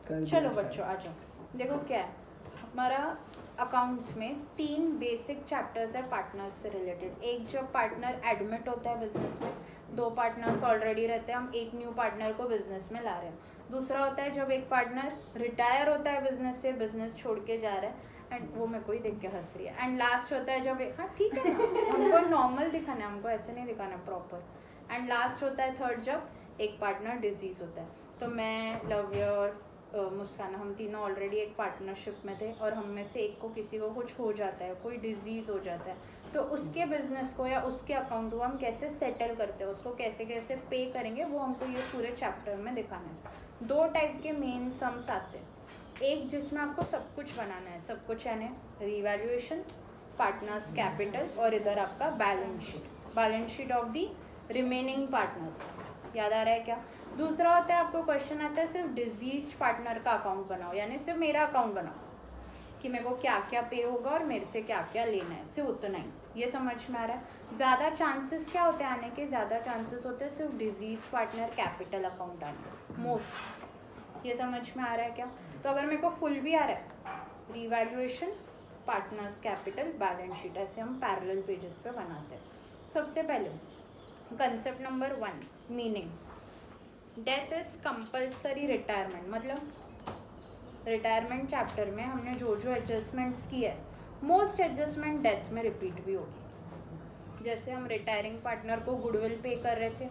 चलो बच्चों आ जाओ। देखो क्या है हमारा अकाउंट्स में 3 बेसिक चैप्टर्स है पार्टनर्स से रिलेटेड। एक जब पार्टनर एडमिट होता है बिजनेस में, 2 पार्टनर्स ऑलरेडी रहते हैं, हम एक न्यू पार्टनर को बिजनेस में ला रहे हैं। दूसरा होता है जब एक पार्टनर रिटायर होता है बिजनेस से, बिजनेस छोड़ के जा रहा है, एंड वो मेरे को ही देख के हंस रही है। एंड लास्ट होता है जब हाँ ठीक है ना, हमको नॉर्मल दिखाना है, हमको ऐसे नहीं दिखाना प्रॉपर। एंड लास्ट होता है थर्ड जब एक पार्टनर डिजीज होता है। तो मैं, लव्य और मुस्कान, हम तीनों ऑलरेडी एक पार्टनरशिप में थे और हम में से एक को किसी को कुछ हो जाता है, कोई डिजीज़ हो जाता है, तो उसके बिजनेस को या उसके अकाउंट को हम कैसे सेटल करते हैं, उसको कैसे कैसे पे करेंगे, वो हमको ये पूरे चैप्टर में दिखाना है। 2 टाइप के मेन सम्स आते हैं। एक जिसमें आपको सब कुछ बनाना है, सब कुछ यानी रिवैल्यूएशन, पार्टनर्स कैपिटल और इधर आपका balance sheet of the remaining partners. याद आ रहा है क्या? दूसरा होता है आपको क्वेश्चन आता है सिर्फ डिजीज पार्टनर का अकाउंट बनाओ, यानी सिर्फ मेरा अकाउंट बनाओ कि मेरे को क्या क्या पे होगा और मेरे से क्या क्या लेना है, सिर्फ उतना ही। ये समझ में आ रहा है? ज़्यादा चांसेस क्या होते हैं आने के? ज़्यादा चांसेस होते हैं सिर्फ डिजीज पार्टनर कैपिटल अकाउंट आने, मोस्ट। ये समझ में आ रहा है क्या? तो अगर मेरे को फुल भी आ रहा है, revaluation, partners capital, balance sheet, ऐसे हम पैरेलल पेजेस पे बनाते हैं। सबसे पहले concept number 1, meaning. Death is compulsory retirement, मतलब रिटायरमेंट चैप्टर में हमने जो जो एडजस्टमेंट्स की है, मोस्ट एडजस्टमेंट डेथ में रिपीट भी होगी। जैसे हम रिटायरिंग पार्टनर को गुडविल पे कर रहे थे,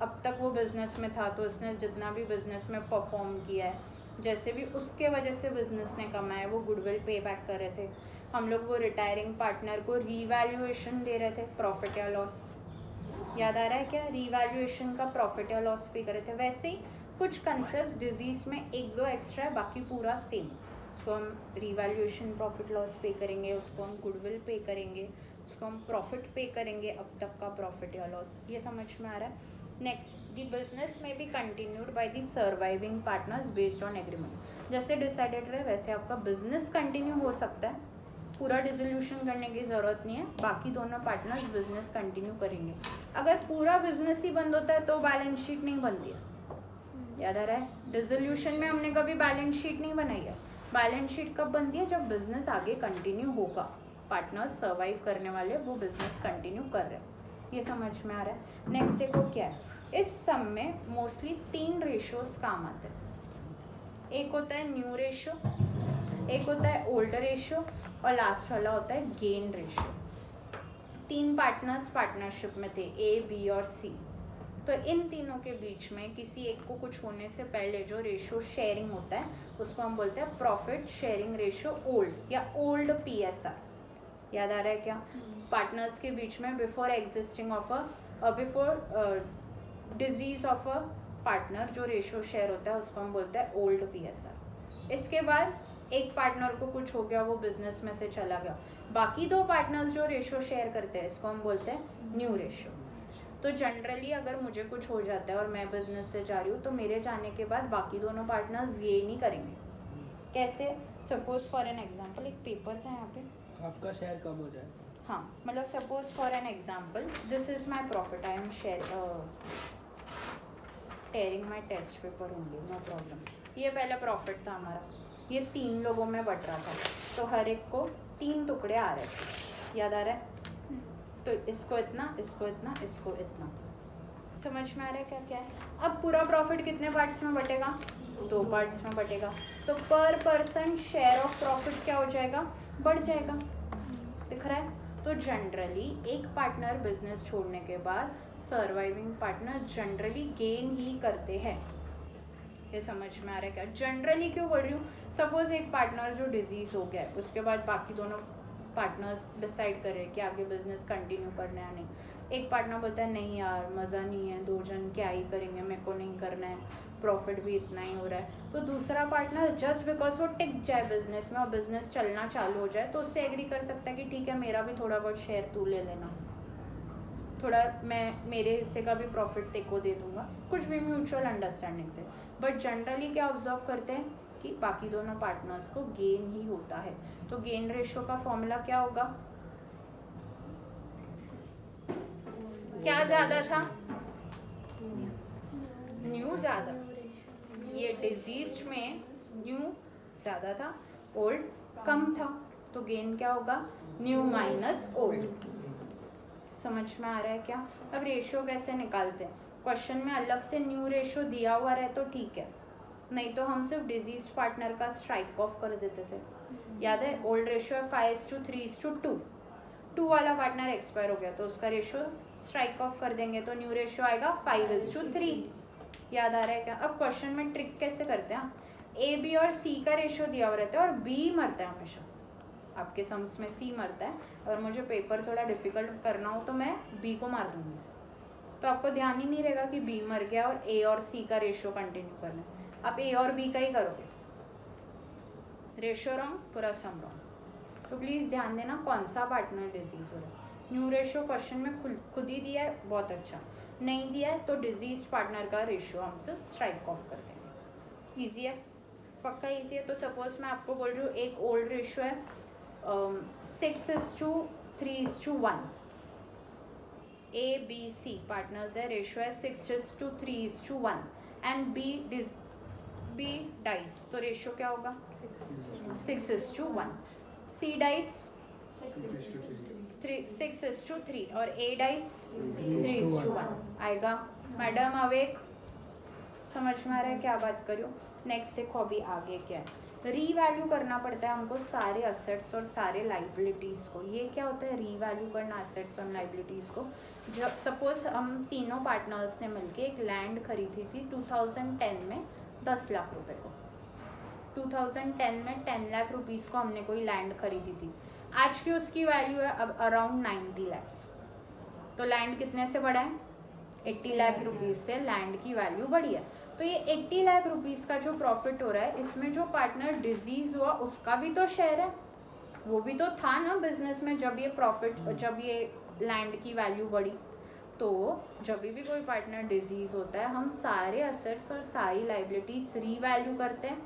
अब तक वो बिजनेस में था तो उसने जितना भी बिजनेस में परफॉर्म किया है, जैसे भी उसके वजह से बिजनेस ने कमाया, वो गुडविल पे बैक कर रहे थे। हम लोग वो रिटायरिंग पार्टनर को रीवैल्यूएशन दे रहे थे, प्रॉफिट या लॉस। याद आ रहा है क्या? रीवैल्यूएशन का प्रॉफिट या लॉस पे करे थे। वैसे ही कुछ कंसेप्ट डिजीज में 1-2 एक्स्ट्रा है, बाकी पूरा सेम। उसको हम रीवैल्यूएशन प्रॉफिट लॉस पे करेंगे, उसको हम गुडविल पे करेंगे, उसको हम प्रॉफिट पे करेंगे, अब तक का प्रॉफिट या लॉस। ये समझ में आ रहा है? नेक्स्ट, द बिजनेस में be continued by the surviving partners based on agreement. जैसे डिसाइडेड रहे वैसे आपका बिजनेस कंटिन्यू हो सकता है, पूरा डिसोल्यूशन करने की ज़रूरत नहीं है, बाकी दोनों पार्टनर्स बिजनेस कंटिन्यू करेंगे। अगर पूरा बिजनेस ही बंद होता है तो बैलेंस शीट नहीं बनती है। याद आ रहा है? डिसोल्यूशन में हमने कभी बैलेंस शीट नहीं बनाई है। बैलेंस शीट कब बनती है? जब बिजनेस आगे कंटिन्यू होगा, पार्टनर्स सर्वाइव करने वाले वो बिजनेस कंटिन्यू कर रहे हैं। ये समझ में आ रहा है? नेक्स्ट देखो क्या है, इस सम में मोस्टली 3 रेशियोज काम आते हैं। एक होता है न्यू रेशियो, एक होता है ओल्ड रेशियो और लास्ट वाला होता है गेन रेशियो। 3 पार्टनर्स पार्टनरशिप में थे, ए, बी और सी। तो इन तीनों के बीच में किसी एक को कुछ होने से पहले जो रेशियो शेयरिंग होता है उसको हम बोलते हैं प्रॉफिट शेयरिंग रेशियो ओल्ड या ओल्ड PSR। याद आ रहा है क्या? पार्टनर्स के बीच में before existing of before disease of a partner जो रेशियो शेयर होता है उसको हम बोलते हैं ओल्ड PSR। इसके बाद एक पार्टनर को कुछ हो गया, वो बिजनेस में से चला गया, बाकी 2 पार्टनर्स जो रेशियो शेयर करते हैं इसको हम बोलते हैं न्यू रेशियो। तो जनरली अगर मुझे कुछ हो जाता है और मैं बिजनेस से जा रही हूँ तो मेरे जाने के बाद बाकी दोनों पार्टनर्स ये नहीं करेंगे। कैसे? सपोज फॉर एन एग्जाम्पल, एक पेपर था यहाँ पे, आपका शेयर कम हो जाए। हाँ, मतलब suppose for an example, this is my profit, I am tearing my test paper only, no problem. ये पहला प्रॉफिट था हमारा, ये 3 लोगों में बट रहा था, तो हर एक को 3 टुकड़े आ रहे थे। याद आ रहा है? तो इसको इतना, इसको इतना, इसको इतना। समझ में आ रहा है क्या क्या है? अब पूरा प्रॉफिट कितने पार्ट्स में बटेगा? 2 पार्ट्स में बटेगा। तो पर पर्सन शेयर ऑफ प्रॉफिट क्या हो जाएगा? बढ़ जाएगा। दिख रहा है? तो जनरली एक पार्टनर बिजनेस छोड़ने के बाद सर्वाइविंग पार्टनर जनरली गेन ही करते हैं। ये समझ में आ रहा है क्या? जनरली क्यों बोल रही हूँ? सपोज एक पार्टनर जो डिजीज हो गया है, उसके बाद बाकी दोनों पार्टनर्स डिसाइड कर रहे हैं कि आगे बिजनेस कंटिन्यू करना है नहीं। एक पार्टनर बोलता है नहीं यार मज़ा नहीं है, 2 जन क्या ही करेंगे, मेरे को नहीं करना है, प्रॉफिट भी इतना ही हो रहा है। तो दूसरा पार्टनर जस्ट बिकॉज वो टिक जाए बिजनेस में और बिजनेस चलना चालू हो जाए तो उससे एग्री कर सकता है कि ठीक है मेरा भी थोड़ा बहुत शेयर तू ले लेना, थोड़ा मैं मेरे हिस्से का भी प्रॉफिट तेरे को दे दूंगा, कुछ भी म्यूचुअल अंडरस्टैंडिंग से। बट जनरली क्या ऑब्जर्व करते हैं कि बाकी दोनों पार्टनर्स को गेन ही होता है। तो गेन रेशियो का फॉर्मूला क्या होगा? क्या ज़्यादा था? न्यू ज़्यादा, ये डिजीज में न्यू ज़्यादा था, ओल्ड कम था, तो गेन क्या होगा, न्यू माइनस ओल्ड। समझ में आ रहा है क्या? अब रेशियो कैसे निकालते हैं, क्वेश्चन में अलग से न्यू रेशियो दिया हुआ रहे तो ठीक है, नहीं तो हम सिर्फ डिजीज पार्टनर का स्ट्राइक ऑफ कर देते थे। याद है ओल्ड रेशियो है 5:3:2, 2 वाला पार्टनर एक्सपायर हो गया तो उसका रेशियो स्ट्राइक ऑफ कर देंगे, तो न्यू रेशियो आएगा 5:3। याद आ रहा है क्या? अब क्वेश्चन में ट्रिक कैसे करते हैं, ए बी और सी का रेशियो दिया हुआ रहता है और बी मरता है हमेशा। आपके सम्स में सी मरता है, अगर मुझे पेपर थोड़ा डिफिकल्ट करना हो तो मैं बी को मार दूंगी, तो आपको ध्यान ही नहीं रहेगा कि बी मर गया और ए और सी का रेशियो कंटिन्यू करना है, आप ए और बी का ही करोगे। रेशियो रॉन्ग, पूरा सम रॉन्ग। तो प्लीज़ ध्यान देना कौन सा पार्टनर डिजीज हो रहा है। न्यू रेशियो क्वेश्चन में खुद ही दिया है, बहुत अच्छा, नहीं दिया है तो डिजीज पार्टनर का रेशियो हम सिर्फ स्ट्राइक ऑफ कर देंगे। ईजी है, पक्का ईजी है। तो सपोज मैं आपको बोल रही हूँ एक ओल्ड रेशियो है 6:3:1, ए बी सी पार्टनर्स है, रेशियो है 6:3:1 एंड बी डाइस, तो रेशियो क्या होगा 6:1। सी डाइस 6:3 और ए डाइस 3:1 आएगा। मैडम अवेक, समझ में आ रहा है क्या बात करो। नेक्स्ट देखो अभी आगे क्या है, रीवैल्यू करना पड़ता है हमको सारे असेट्स और सारे लाइबिलिटीज़ को। ये क्या होता है रीवैल्यू करना असेट्स और लाइबिलिटीज़ को। जब सपोज हम तीनों पार्टनर्स ने मिलके एक लैंड खरीदी थी 2010 में 10 लाख रुपए को। 2010 में 10 लाख रुपीज़ को हमने कोई लैंड खरीदी थी, आज की उसकी वैल्यू है अब अराउंड 90 लैक्स। तो लैंड कितने से बढ़ा है, 80 लाख रुपीज़ से लैंड की वैल्यू बढ़ी है। तो ये 80 लाख रुपीज़ का जो प्रॉफिट हो रहा है, इसमें जो पार्टनर डिजीज हुआ उसका भी तो शेयर है, वो भी तो था ना बिजनेस में जब ये प्रॉफिट, जब ये लैंड की वैल्यू बढ़ी। तो जब भी कोई पार्टनर डिजीज होता है हम सारे असेट्स और सारी लाइबिलिटीज रीवैल्यू करते हैं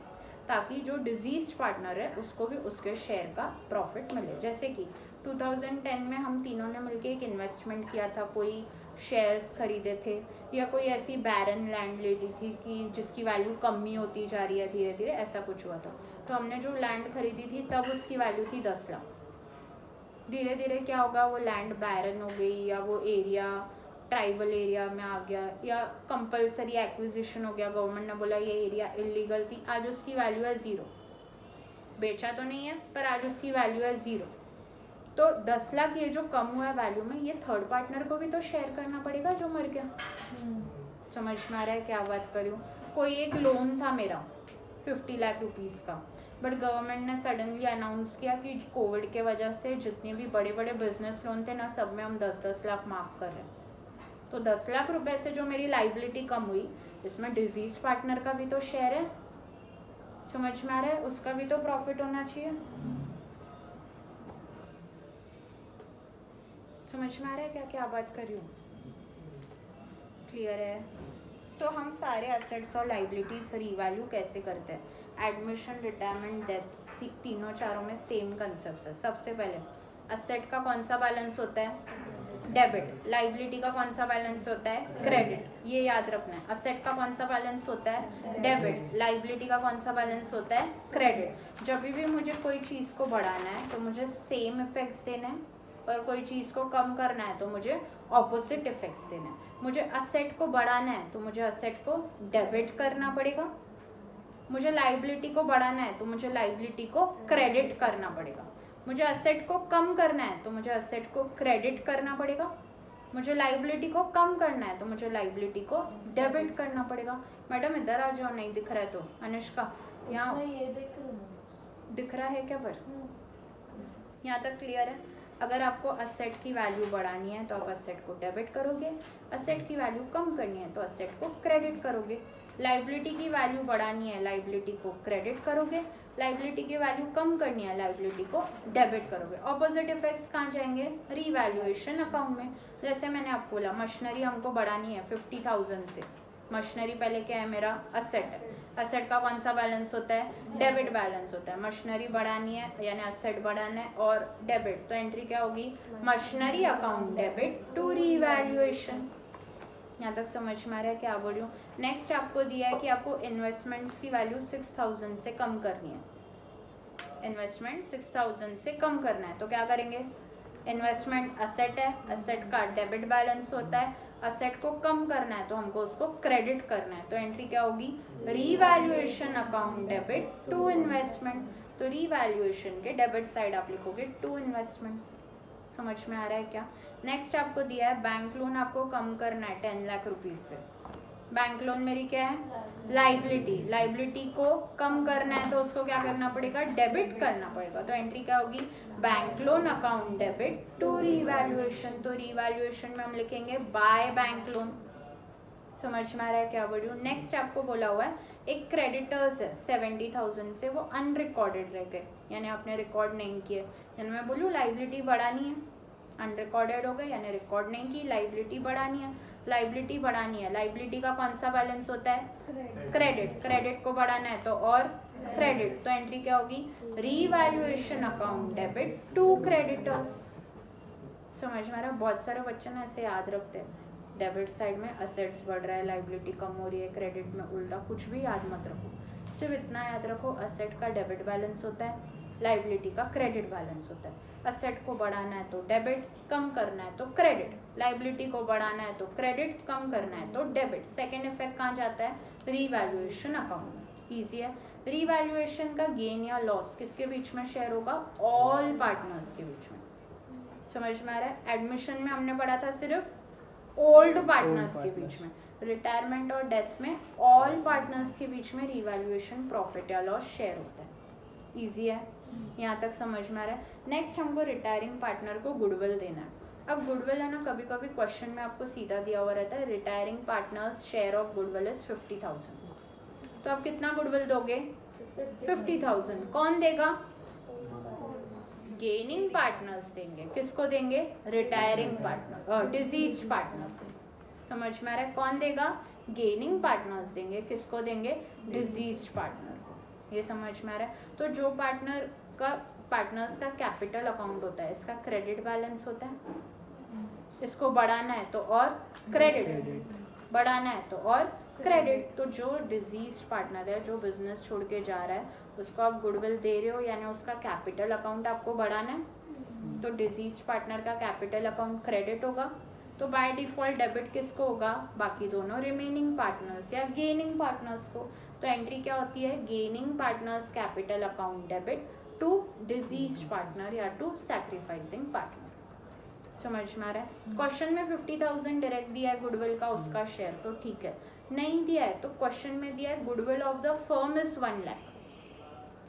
ताकि जो डिजीज पार्टनर है उसको भी उसके शेयर का प्रॉफिट मिले। जैसे कि 2010 में हम तीनों ने मिलकर एक इन्वेस्टमेंट किया था, कोई शेयर्स खरीदे थे या कोई ऐसी बैरन लैंड ले ली थी कि जिसकी वैल्यू कम ही होती जा रही है धीरे धीरे, ऐसा कुछ हुआ था। तो हमने जो लैंड खरीदी थी तब उसकी वैल्यू थी 10 लाख, धीरे धीरे क्या होगा वो लैंड बैरन हो गई या वो एरिया ट्राइबल एरिया में आ गया या कंपलसरी एक्विजिशन हो गया, गवर्नमेंट ने बोला ये एरिया इलीगल थी, आज उसकी वैल्यू है 0। बेचा तो नहीं है पर आज उसकी वैल्यू है 0। तो 10 लाख ये जो कम हुआ है वैल्यू में, ये थर्ड पार्टनर को भी तो शेयर करना पड़ेगा जो मर गया। समझ में आ रहा है क्या बात कर रही हूँ। कोई एक लोन था मेरा 50 लाख रुपीज़ का, बट गवर्नमेंट ने सडनली अनाउंस किया कि कोविड के वजह से जितने भी बड़े बड़े बिजनेस लोन थे ना, सब में हम 10-10 लाख माफ़ कर रहे हैं। तो 10 लाख रुपए से जो मेरी लाइबिलिटी कम हुई, इसमें डिजीज पार्टनर का भी तो शेयर है। समझ में आ रहा है, उसका भी तो प्रॉफिट होना चाहिए। समझ में आ रहा है क्या क्या बात कर रही हूँ, क्लियर है। तो हम सारे असेट्स और लाइबिलिटीज रीवैल्यू कैसे करते हैं, एडमिशन, रिटायरमेंट, डेथ, तीनों चारों में सेम कंसेप्ट है। सबसे पहले असेट का कौन सा बैलेंस होता है, डेबिट। लाइबिलिटी का कौन सा बैलेंस होता है, क्रेडिट। ये याद रखना है, असेट का कौन सा बैलेंस होता है, डेबिट। लाइबिलिटी का कौन सा बैलेंस होता है, क्रेडिट। जब भी मुझे कोई चीज़ को बढ़ाना है तो मुझे सेम इफेक्ट्स देने हैं, और कोई चीज़ को कम करना है तो मुझे ऑपोजिट इफेक्ट्स देने हैं। मुझे असेट को बढ़ाना है तो मुझे असेट को डेबिट करना पड़ेगा, मुझे लाइबिलिटी को बढ़ाना है तो मुझे लाइबिलिटी को क्रेडिट करना पड़ेगा। मुझे असेट को कम करना है तो मुझे असेट को क्रेडिट करना पड़ेगा, मुझे लाइबिलिटी को कम करना है तो मुझे लाइबिलिटी को डेबिट करना पड़ेगा। मैडम इधर आ जाओ, नहीं दिख रहा है तो। अनुष्का यहाँ दिख रहा है क्या, पर यहाँ तक क्लियर है। अगर आपको असेट की वैल्यू बढ़ानी है तो आप असेट को डेबिट करोगे, असेट की वैल्यू कम करनी है तो असेट को क्रेडिट करोगे। लाइबिलिटी की वैल्यू बढ़ानी है, लाइबिलिटी को क्रेडिट करोगे, लाइबिलिटी की वैल्यू कम करनी है, लाइबिलिटी को डेबिट करोगे। ऑपोजिट इफेक्ट्स कहाँ जाएंगे, रीवैल्यूएशन अकाउंट में। जैसे मैंने आपको बोला मशीनरी हमको बढ़ानी है 50,000 से, मशीनरी पहले क्या है मेरा असेट है, असेट का कौन सा बैलेंस होता है, डेबिट बैलेंस होता है। मशीनरी बढ़ानी है यानी असेट बढ़ाना है और डेबिट, तो एंट्री क्या होगी, machinery account debit to revaluation. यहाँ तक समझ में आ रहा है क्या बोल रही हूँ? नेक्स्ट आपको दिया है कि आपको इन्वेस्टमेंट्स की वैल्यू 6000 से कम करनी है, इन्वेस्टमेंट 6000 से कम करना है, तो क्या करेंगे? इन्वेस्टमेंट असेट है, असेट का डेबिट बैलेंस होता है, असेट को कम करना है तो हमको उसको क्रेडिट करना है, तो एंट्री क्या होगी? Revaluation account debit to investment, तो रीवैल्यूएशन के डेबिट साइड आप लिखोगे टू इन्वेस्टमेंट्स। समझ में आ रहा है क्या? नेक्स्ट आपको दिया है बैंक लोन आपको कम करना है 10 लाख रुपीज से। बैंक लोन मेरी क्या है? लाइबिलिटी, लाइबिलिटी को कम करना है तो उसको क्या करना पड़ेगा? डेबिट करना पड़ेगा, तो एंट्री क्या होगी? Bank loan account debit to revaluation, तो रीवैल्यूएशन में हम लिखेंगे बाय बैंक लोन। समझ में आ रहा है क्या बोल रही हूँ? नेक्स्ट आपको बोला हुआ है एक क्रेडिटर्स है 70,000 से, वो अनरिकॉर्डेड रह गए, यानी आपने रिकॉर्ड नहीं किए, यानी मैं बोलूँ लाइबिलिटी बढ़ानी है, अनरिकॉर्डेड हो गए यानी रिकॉर्ड नहीं की, लाइबिलिटी बढ़ानी है, लाइबिलिटी बढ़ानी है। लाइबिलिटी का कौन सा बैलेंस होता है? क्रेडिट, क्रेडिट को बढ़ाना है तो और क्रेडिट, तो एंट्री क्या होगी? Revaluation account debit to creditors. समझ में आ रहा है? बहुत सारे बच्चे ना ऐसे याद रखते हैं, डेबिट साइड में असेट्स बढ़ रहा है, लाइबिलिटी कम हो रही है, क्रेडिट में उल्टा, कुछ भी याद मत रखो, सिर्फ इतना याद रखो असेट का डेबिट बैलेंस होता है, लाइबिलिटी का क्रेडिट बैलेंस होता है। असेट को बढ़ाना है तो डेबिट, कम करना है तो क्रेडिट, लाइबिलिटी को बढ़ाना है तो क्रेडिट, कम करना है तो डेबिट। सेकेंड इफेक्ट कहाँ जाता है? रीवैल्यूएशन अकाउंट में। ईजी है। रीवैल्यूएशन का गेन या लॉस किसके बीच में शेयर होगा? ऑल पार्टनर्स के बीच में। समझ में आ रहा है? एडमिशन में हमने पढ़ा था सिर्फ ओल्ड पार्टनर्स के बीच में, रिटायरमेंट और डेथ में ऑल पार्टनर्स के बीच में रीवैल्यूएशन प्रॉफिट या लॉस शेयर होता है। ईजी है, यहाँ तक समझ में आ रहा है? नेक्स्ट हमको रिटायरिंग पार्टनर को गुडविल देना है। अब गुडविल है ना, कभी कभी क्वेश्चन में आपको सीधा दिया हुआ रहता है retiring partners share of goodwill is 50,000, तो आप कितना गुडविल दोगे? 50,000। कौन देगा? गेनिंग पार्टनर्स देंगे। किसको देंगे? Retiring partner, disease partner. समझ में आ रहा है? कौन देगा? गेनिंग पार्टनर्स देंगे। किसको देंगे? डिजीज पार्टनर को। ये समझ में आ रहा है? तो जो पार्टनर्स का कैपिटल अकाउंट होता है, इसका क्रेडिट बैलेंस होता है, इसको बढ़ाना है तो और क्रेडिट, बढ़ाना है तो और क्रेडिट। तो जो डिजीज पार्टनर है, जो बिजनेस छोड़ के जा रहा है, उसको आप गुडविल दे रहे हो, यानी उसका कैपिटल अकाउंट आपको बढ़ाना है, तो डिजीज पार्टनर का कैपिटल अकाउंट क्रेडिट होगा, तो बाय डिफॉल्ट डेबिट किसको होगा? बाकी दोनों रिमेनिंग पार्टनर्स या गेनिंग पार्टनर्स को। तो एंट्री क्या होती है? Gaining partners capital account debit to deceased partner या टू सैक्रिफाइसिंग पार्टनर। समझ में आ रहा है? क्वेश्चन में 50,000 डायरेक्ट दिया है गुडविल का, उसका शेयर, तो ठीक है। नहीं दिया है तो क्वेश्चन में दिया है goodwill of the firm is 1 lakh,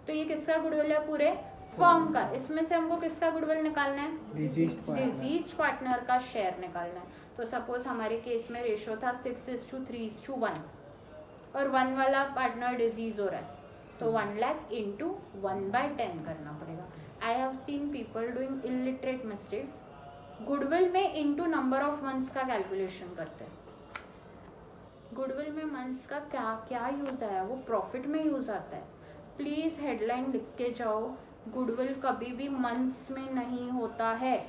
तो ये किसका गुडविल है? पूरे फर्म का। इसमें से हमको किसका गुडविल निकालना है? डिजीज पार्टनर का शेयर निकालना है। तो सपोज हमारे केस में रेशियो था 6:3:1 और 1 वाला पार्टनर डिजीज हो रहा है, तो 1 लाख इंटू 1/10 करना पड़ेगा। आई have seen people doing illiterate mistakes, goodwill में इंटू नंबर ऑफ मंथ्स का कैलकुलेशन करते हैं। गुडविल में मंथ्स का क्या यूज आया? वो प्रॉफिट में यूज आता है। प्लीज हेडलाइन लिख के जाओ, गुडविल कभी भी मंथ्स में नहीं होता है।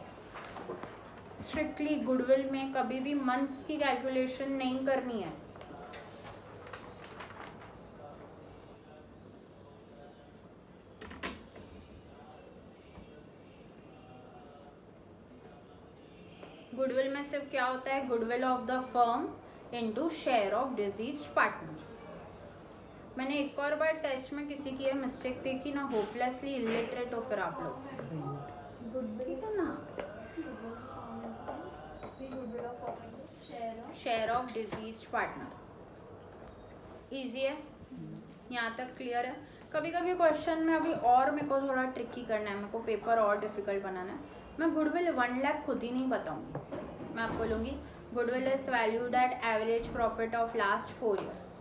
स्ट्रिक्टली गुडविल में कभी भी मंथ्स की कैलकुलेशन नहीं करनी है। गुडविल में सिर्फ क्या होता है? Goodwill of the firm into share of disease partner. मैंने एक और बार टेस्ट में किसी की ये मिस्टेक देखी ना, होपलेसली इलिटरेट हो फिर आप लोग, ठीक है ना? Share of disease partner. Easy है, यहाँ तक क्लियर है? कभी कभी क्वेश्चन में अभी और मेरे को थोड़ा ट्रिकी करना है, मेरे को पेपर और डिफिकल्ट बनाना है, मैं गुडविल 1 लाख खुद ही नहीं बताऊंगी। मैं आपको बोलूँगी goodwill is valued at average profit of last 4 years,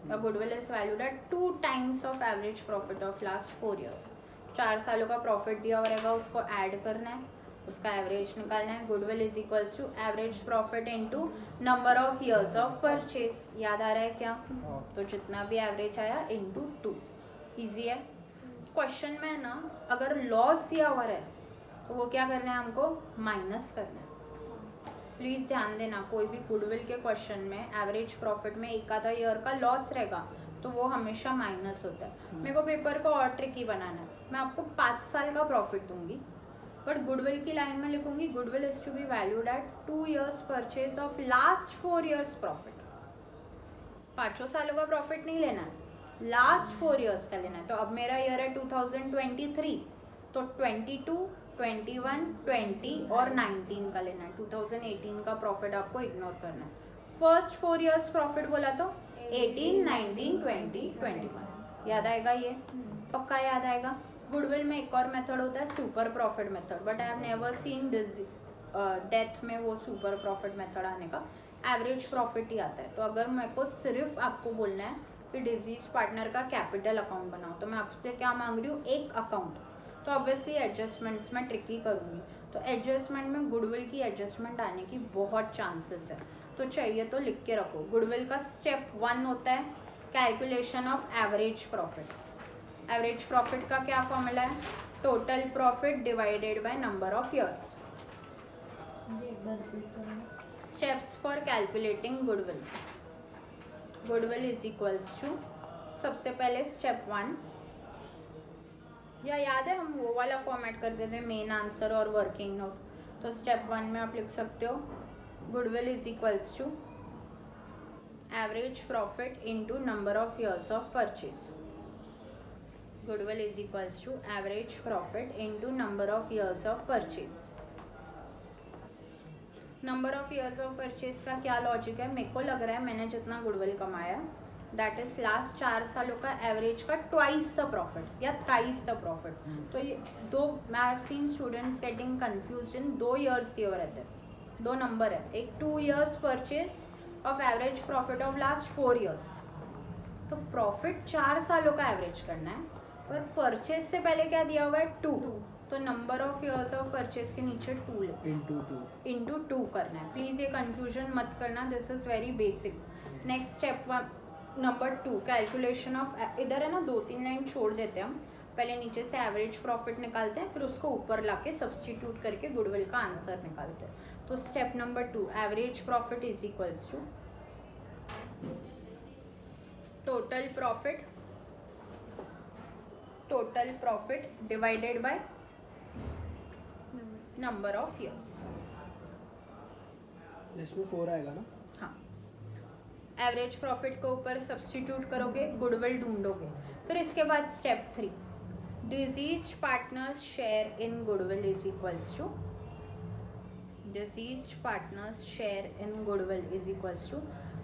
या goodwill is valued at 2 times of average profit of last 4 years। 4 सालों का प्रॉफिट दिया हुआ रहेगा, उसको ऐड करना है, उसका एवरेज निकालना है। Goodwill is equals to average profit into number of years of purchase. याद आ रहा है क्या? तो जितना भी एवरेज आया इनटू 2। इजी है। क्वेश्चन में ना अगर लॉस दिया हुआ है तो वो क्या करना है? हमको माइनस करना है। प्लीज़ ध्यान देना, कोई भी गुडविल के क्वेश्चन में एवरेज प्रॉफिट में एक आधा ईयर का लॉस रहेगा तो वो हमेशा माइनस होता है। मेरे को पेपर को और ट्रिकी बनाना है, मैं आपको 5 साल का प्रॉफिट दूंगी बट गुडविल की लाइन में लिखूंगी goodwill is to be valued at 2 years purchase of last 4 years profit. 5 सालों का प्रॉफिट नहीं लेना है, लास्ट 4 years का लेना है। तो अब मेरा ईयर है 2023, तो 22, 21, 20 और 19 का लेना है। 2018 का प्रॉफिट आपको इग्नोर करना है। फर्स्ट 4 years प्रॉफिट बोला तो 18, 19, 20, 21 याद आएगा, ये पक्का याद आएगा। गुडविल में एक और मेथड होता है super profit method, but I have never seen death में वो सुपर प्रॉफिट मेथड आने का। एवरेज प्रॉफिट ही आता है। तो अगर मेरे को सिर्फ आपको बोलना है कि डिजीज पार्टनर का कैपिटल अकाउंट बनाओ, तो मैं आपसे क्या मांग रही हूँ, एक अकाउंट। तो ऑब्वियसली एडजस्टमेंट्स में ट्रिकी करूँगी, तो एडजस्टमेंट में गुडविल की एडजस्टमेंट आने की बहुत चांसेस है। तो चाहिए तो लिख के रखो, गुडविल का स्टेप 1 होता है calculation of average profit. Average profit का क्या फॉर्मूला है, total profit divided by number of years. Steps for calculating goodwill, goodwill is equals to, सबसे पहले स्टेप 1, या याद है हम वो वाला फॉर्मेट करते थे, मेन आंसर और वर्किंग नोट। तो स्टेप 1 में आप लिख सकते हो goodwill is equals to average profit into number of years of purchase. Goodwill is equals to average profit into number of years of purchase. Number of years of purchase का क्या logic है, मेरे को लग रहा है मैंने जितना गुडविल कमाया दैट इज लास्ट 4 सालों का एवरेज का ट्वाइस द प्रॉफिट या थ्राइस द प्रॉफिट। तो ये दो, मैं have seen students getting confused in 2 years दिए हुए रहते हैं, 2 नंबर है, एक 2 years purchase of average profit of last 4 years। तो प्रॉफिट 4 सालों का एवरेज करना है, पर परचेज से पहले क्या दिया हुआ है 2, तो number of years of purchase के नीचे 2 इंटू 2 करना है। प्लीज़ ये कंफ्यूजन मत करना, this is very basic. Next step 1 number 2 calculation of, इधर है ना 2-3 लाइन छोड़ देते हैं हम, पहले नीचे से एवरेज प्रॉफिट निकालते हैं, फिर उसको ऊपर लाके सब्सटीट्यूट करके गुडविल का आंसर निकालते हैं। तो step number 2 average profit is equals to total profit divided by number of years. इसमें 4 आएगा ना? हाँ, एवरेज प्रॉफिट को ऊपर सब्सटीट्यूट करोगे, गुडविल ढूंढोगे। फिर इसके बाद step 3 deceased partners share in goodwill is equals to, deceased partners share in goodwill is equals to,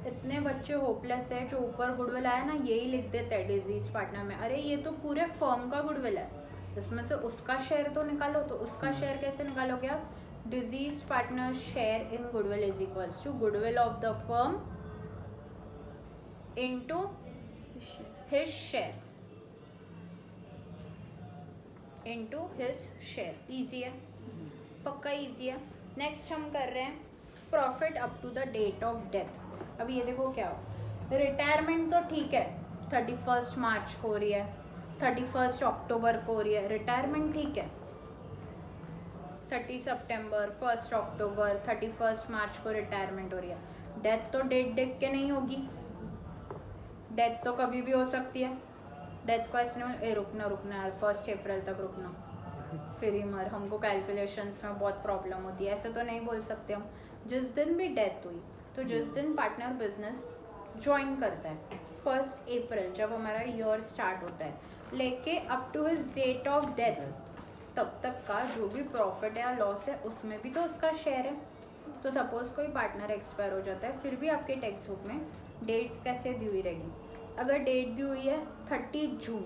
इतने बच्चे होपलेस है जो ऊपर गुडविल आया ना यही लिख देते हैं डिजीज पार्टनर में, अरे ये तो पूरे फर्म का गुडविल है, इसमें से उसका शेयर तो निकालो। तो उसका शेयर कैसे निकालोगे आप, deceased partner share in goodwill is equals to goodwill of the firm into his share, into his share. Easy है, पक्का इजी है। नेक्स्ट हम कर रहे हैं profit up to the date of death. अब ये देखो क्या हो, रिटायरमेंट तो ठीक है 31 मार्च को हो रही है, 31 अक्टूबर को हो रही है, रिटायरमेंट ठीक है। 30 सितंबर, 1 अक्टूबर, 31 मार्च को रिटायरमेंट हो रही है। डेथ तो डेट देख के नहीं होगी, डेथ तो कभी भी हो सकती है। डेथ को ऐसे नहीं, रुकना यार 1 अप्रैल तक रुकना, फिर ही मर, हमको कैलकुलेशंस में बहुत प्रॉब्लम होती है, ऐसे तो नहीं बोल सकते हम। जिस दिन भी डेथ हुई, तो जिस दिन पार्टनर बिजनेस ज्वाइन करता है 1 अप्रैल जब हमारा ईयर स्टार्ट होता है, लेके up to his date of death तब तक का जो भी प्रॉफिट या लॉस है उसमें भी तो उसका शेयर है। तो सपोज कोई पार्टनर एक्सपायर हो जाता है, फिर भी आपके टेक्स्ट बुक में डेट्स कैसे दी हुई रहेगी, अगर डेट दी हुई है 30 जून,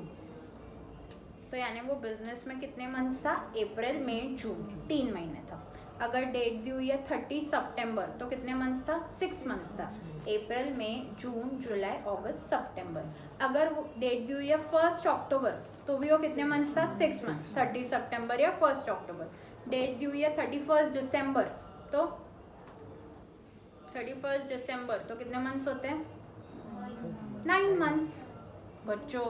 तो यानी वो बिजनेस में कितने मंथ्स था, अप्रैल मई जून, 3 महीने था। अगर डेट दी हुई है 30 सितंबर, तो कितने मंथ्स था, 6 मंथ्स था, अप्रैल मई जून जुलाई अगस्त सितंबर। अगर वो डेट दी हुई है 1 अक्टूबर, तो भी वो कितने मंथ्स था, 6 मंथ्स, 30 सितंबर या 1 अक्टूबर। डेट दी हुई है 31 दिसंबर, तो 31 दिसंबर तो कितने मंथ्स होते हैं, 9 मंथ्स बच्चों।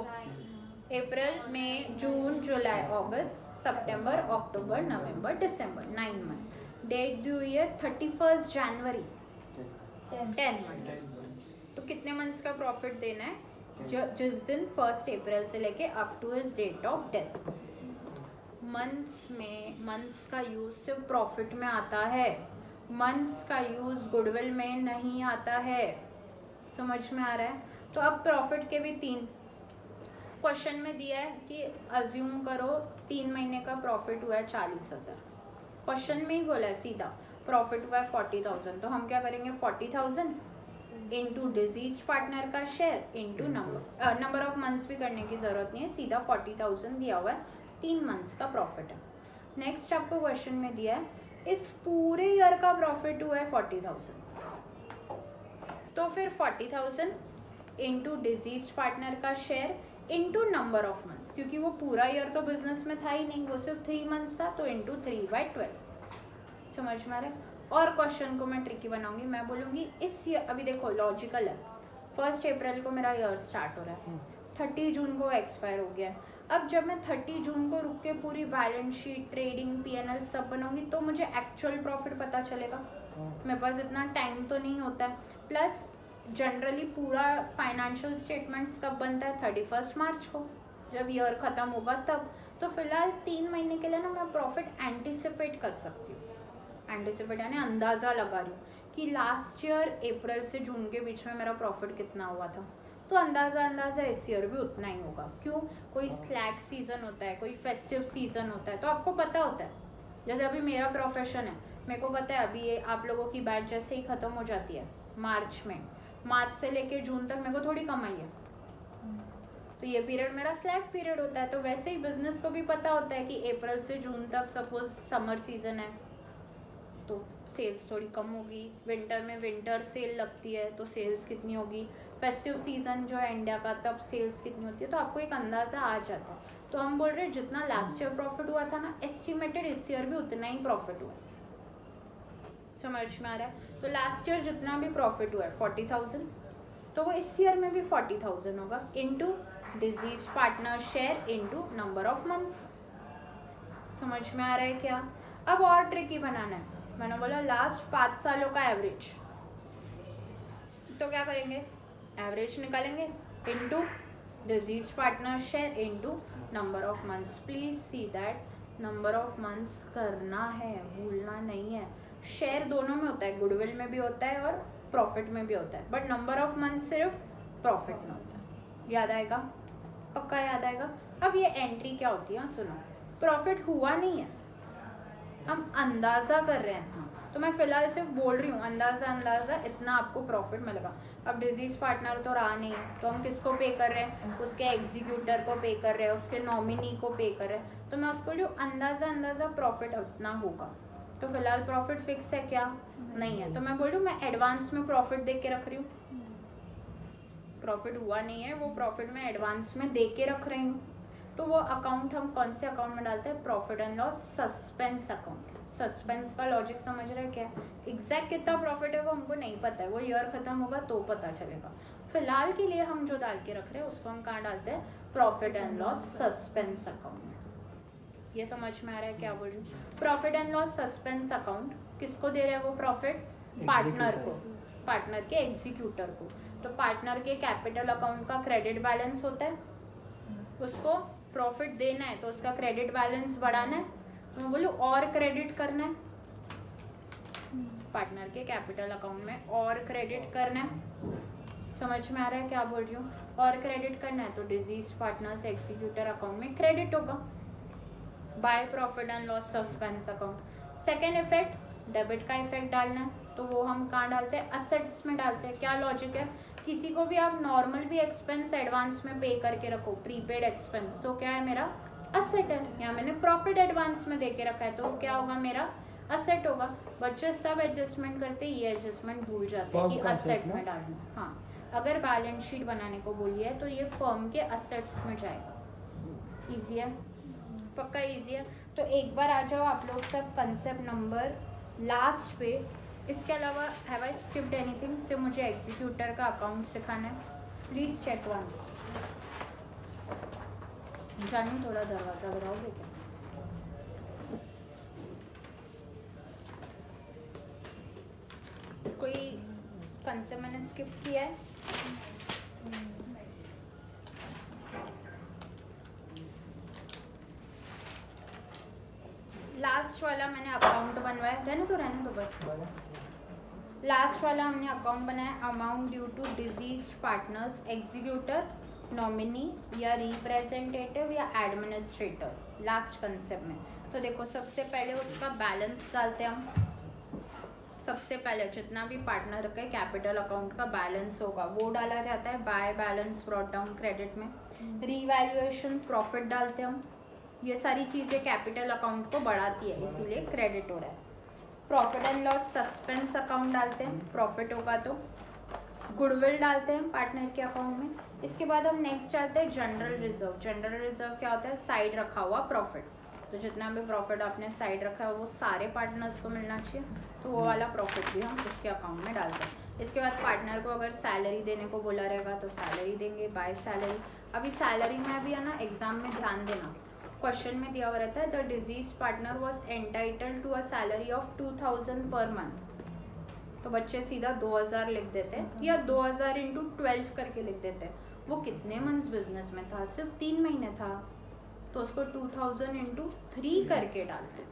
अप्रैल मई जून जुलाई अगस्त सितंबर अक्टूबर नवंबर दिसंबर, 9 मंथ्स। डेट दी हुई है 31 जनवरी, 10 मंथ्स। तो कितने मंथ्स का प्रॉफिट देना है? जिस दिन 1 अप्रैल से लेके up to his date of death. Months का यूज सिर्फ प्रॉफिट में आता है, मंथ्स का यूज गुडविल में नहीं आता है। समझ में आ रहा है? तो अब प्रॉफिट के भी 3 क्वेश्चन में दिया है कि अज्यूम करो 3 महीने का प्रॉफिट हुआ है 40,000। क्वेश्चन में ही बोला है सीधा प्रॉफिट हुआ है 40,000। तो हम क्या करेंगे? 40,000 इंटू डिजीज पार्टनर का share into number of months भी करने की जरूरत नहीं है, सीधा 40,000 दिया हुआ है, 3 मंथ्स का प्रॉफिट है। नेक्स्ट आपको क्वेश्चन में दिया है इस पूरे ईयर का प्रॉफिट हुआ है 40,000। तो फिर 40,000 इंटू डिजीज पार्टनर का share into number of months, क्योंकि वो पूरा ईयर तो बिजनेस में था ही नहीं, वो सिर्फ 3 मंथ्स था, तो इंटू 3/12। समझ में आ रहा है? और क्वेश्चन को मैं ट्रिकी बनाऊंगी, मैं बोलूँगी इस ईयर, अभी देखो लॉजिकल है, 1 अप्रैल को मेरा ईयर स्टार्ट हो रहा है, 30 जून को एक्सपायर हो गया है। अब जब मैं 30 जून को रुक के पूरी बैलेंस शीट, ट्रेडिंग, पीएनएल सब बनाऊंगी तो मुझे एक्चुअल प्रॉफिट पता चलेगा। मेरे पास इतना टाइम तो नहीं होता है। प्लस जनरली पूरा फाइनेंशियल स्टेटमेंट्स कब बनता है? 31 मार्च को, जब ईयर ख़त्म होगा तब। तो फिलहाल 3 महीने के लिए ना मैं प्रॉफिट एंटिसिपेट कर सकती हूँ। एंटिसिपेट यानी अंदाज़ा लगा रही हूँ कि लास्ट ईयर अप्रैल से जून के बीच में मेरा प्रॉफिट कितना हुआ था, तो अंदाज़ा इस ईयर भी उतना ही होगा। क्यों? कोई स्लैक सीज़न होता है, कोई फेस्टिव सीज़न होता है, तो आपको पता होता है। जैसे अभी मेरा प्रोफेशन है, मेरे को पता है अभी ये आप लोगों की बैच जैसे ही ख़त्म हो जाती है मार्च में, मार्च से लेके जून तक मेरे को थोड़ी कमाई है, तो ये पीरियड मेरा स्लैक पीरियड होता है। तो वैसे ही बिजनेस को भी पता होता है कि अप्रैल से जून तक सपोज समर सीजन है तो सेल्स थोड़ी कम होगी, विंटर में विंटर सेल लगती है तो सेल्स कितनी होगी, फेस्टिव सीजन जो है इंडिया का तब सेल्स कितनी होती है, तो आपको एक अंदाज़ा आ जाता है। तो हम बोल रहे हैं जितना लास्ट ईयर प्रॉफिट हुआ था ना, एस्टिमेटेड इस ईयर भी उतना ही प्रॉफिट हुआ है। समझ में आ रहा है? तो लास्ट ईयर जितना भी प्रॉफिट हुआ है 40,000, तो वो इस ईयर में भी 40,000 होगा into disease partner share into number of months. समझ में आ रहा है क्या? अब और ट्रिकी बनाना है। मैंने बोला लास्ट 5 सालों का एवरेज, तो क्या करेंगे? एवरेज निकालेंगे into disease partner share into number of months. Please see that number of months करना है, भूलना नहीं है। शेयर दोनों में होता है, गुडविल में भी होता है और प्रॉफिट में भी होता है, बट नंबर ऑफ मंथ सिर्फ प्रॉफिट में होता है। याद आएगा? पक्का याद आएगा। अब ये एंट्री क्या होती है सुनो, प्रॉफिट हुआ नहीं है, हम अंदाज़ा कर रहे हैं। तो मैं फिलहाल सिर्फ बोल रही हूँ अंदाज़ा इतना आपको प्रॉफिट मिलेगा। अब डिजीज पार्टनर तो रहा नहीं है, तो हम किसको पे कर रहे हैं? उसके एग्जीक्यूटर को पे कर रहे हैं, उसके नॉमिनी को पे कर रहे हैं, तो मैं उसको जो अंदाज़ा प्रॉफिट उतना होगा। तो फिलहाल प्रॉफिट फिक्स है क्या? नहीं है, तो मैं बोल रही हूँ मैं एडवांस में प्रॉफिट दे के रख रही हूँ। प्रॉफिट हुआ नहीं है, वो प्रॉफिट में एडवांस में दे के रख रही हूँ। तो वो अकाउंट हम कौन से अकाउंट में डालते हैं? Profit and loss suspense account. Suspense का लॉजिक समझ रहे हैं क्या? एग्जैक्ट कितना प्रॉफिट है वो हमको नहीं पता है, वो ईयर खत्म होगा तो पता चलेगा। फिलहाल के लिए हम जो डाल के रख रहे हैं उसको हम कहाँ डालते हैं? Profit and loss suspense account में। ये समझ में आ रहा है क्या बोल रही हूँ? Profit and loss suspense account किसको दे रहे हैं? वो प्रॉफिट पार्टनर को, पार्टनर के एग्जीक्यूटर को। तो पार्टनर के कैपिटल अकाउंट का क्रेडिट बैलेंस होता है, उसको प्रॉफिट देना है तो उसका क्रेडिट बैलेंस बढ़ाना है, तो मैं बोलूँ और क्रेडिट करना है पार्टनर के कैपिटल अकाउंट में, और क्रेडिट करना है। समझ में आ रहा है क्या बोल रही हूँ? और क्रेडिट करना है तो डिजीज पार्टनर्स एग्जीक्यूटर अकाउंट में क्रेडिट होगा by profit and loss suspense account. Second effect debit का इफेक्ट डालना है, तो वो हम कहाँ डालते हैं? असेट्स में डालते हैं। क्या लॉजिक है? किसी को भी आप नॉर्मल भी एक्सपेंस एडवांस में पे करके रखो, प्रीपेड एक्सपेंस, तो क्या है? मेरा असेट है। यहाँ मैंने प्रॉफिट एडवांस में दे के रखा है तो क्या होगा? मेरा असेट होगा। बच्चे सब एडजस्टमेंट करते, ये एडजस्टमेंट भूल जाते हैं कि असेट में डालना। हाँ, अगर बैलेंस शीट बनाने को बोलिए तो ये फर्म के असेट्स में जाएगा। ईजी है? पक्का ईजी है। तो एक बार आ जाओ आप लोग सब कंसेप्ट नंबर लास्ट पे। इसके अलावा हैव आई स्किप्ड एनीथिंग? सिर्फ मुझे एग्जीक्यूटर का अकाउंट सिखाना है। Please check once. जानी थोड़ा दरवाज़ा बनाओगे क्या? कंसेप्ट मैंने स्किप किया है? लास्ट वाला मैंने अकाउंट बनवाया, रहने दो बस। लास्ट वाला हमने अकाउंट बनाया, amount due to deceased partners, executor, nominee या रिप्रेजेंटेटिव या एडमिनिस्ट्रेटर, लास्ट कंसेप्ट में। तो देखो सबसे पहले उसका बैलेंस डालते हैं हम। सबसे पहले जितना भी पार्टनर का कैपिटल अकाउंट का बैलेंस होगा वो डाला जाता है by balance brought down credit में। रीवैल्यूएशन प्रॉफिट डालते हैं हम। ये सारी चीज़ें कैपिटल अकाउंट को बढ़ाती है, इसीलिए क्रेडिट हो रहा है। Profit and loss suspense account डालते हैं, प्रॉफिट होगा तो। गुडविल डालते हैं पार्टनर के अकाउंट में। इसके बाद हम नेक्स्ट डालते हैं जनरल रिजर्व। जनरल रिजर्व क्या होता है? साइड रखा हुआ प्रॉफिट। तो जितना भी प्रॉफिट आपने साइड रखा है वो सारे पार्टनर्स को मिलना चाहिए, तो वो वाला प्रॉफिट भी हम उसके अकाउंट में डालते हैं। इसके बाद पार्टनर को अगर सैलरी देने को बोला रहेगा तो सैलरी देंगे, बाय सैलरी। अभी सैलरी में भी है ना, एग्जाम में ध्यान देना, क्वेश्चन में दिया हुआ रहता है the deceased partner was entitled to a salary of 2000 per month. तो बच्चे सीधा 2000 लिख देते हैं या 2000 इंटू 12 करके लिख देते हैं। वो कितने मंथ्स बिजनेस में था? सिर्फ 3 महीने था, तो उसको 2000 इंटू 3 करके डालते हैं।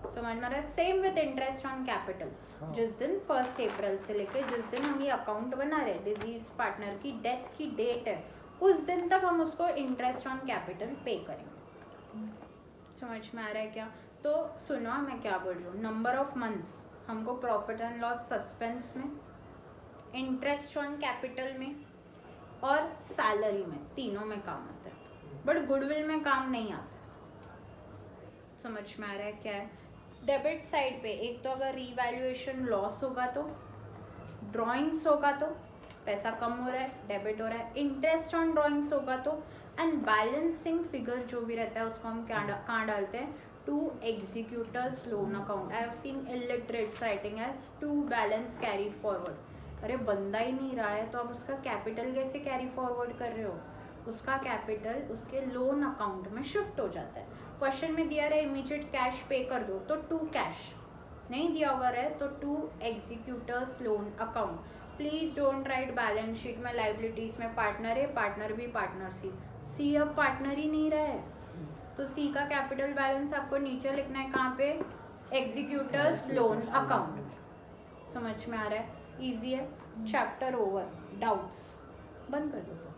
समझ में आ रहा है? Same with interest on capital. जिस दिन 1 अप्रैल से लेके जिस दिन हम ये अकाउंट बना रहे, डिजीज पार्टनर की डेथ की डेट है, उस दिन तक हम उसको इंटरेस्ट ऑन कैपिटल पे करेंगे। समझ में आ रहा है क्या? तो सुनो मैं क्या बोल रही हूँ। नंबर ऑफ मंथ्स हमको प्रॉफिट एंड लॉस सस्पेंस में, इंटरेस्ट ऑन कैपिटल में और सैलरी में, तीनों में काम आता है, बट गुडविल में काम नहीं आता। समझ में आ रहा है क्या है? डेबिट साइड पे एक तो अगर रीवैल्यूएशन लॉस होगा तो, ड्रॉइंग्स होगा तो पैसा कम हो रहा है, डेबिट हो रहा है। इंटरेस्ट ऑन ड्रॉइंग्स होगा तो, एंड बैलेंसिंग फिगर जो भी रहता है उसको हम कहाँ डालते हैं? To executors loan account. I have seen illiterates writing as to balance carried forward. अरे बंदा ही नहीं रहा है तो आप उसका कैपिटल कैसे कैरी फॉरवर्ड कर रहे हो? उसका कैपिटल उसके लोन अकाउंट में शिफ्ट हो जाता है। क्वेश्चन में दिया रहा है इमीडिएट कैश पे कर दो, तो टू कैश। नहीं दिया हुआ है तो to executors loan account. Please don't write balance sheet में लाइबिलिटीज में पार्टनर है, पार्टनर भी, पार्टनर सी अब पार्टनर ही नहीं रहा है, तो सी का कैपिटल बैलेंस आपको नीचे लिखना है। कहाँ पे? Executors loan account. समझ में आ रहा है? इजी है। Chapter over. डाउट्स बंद कर दो सब।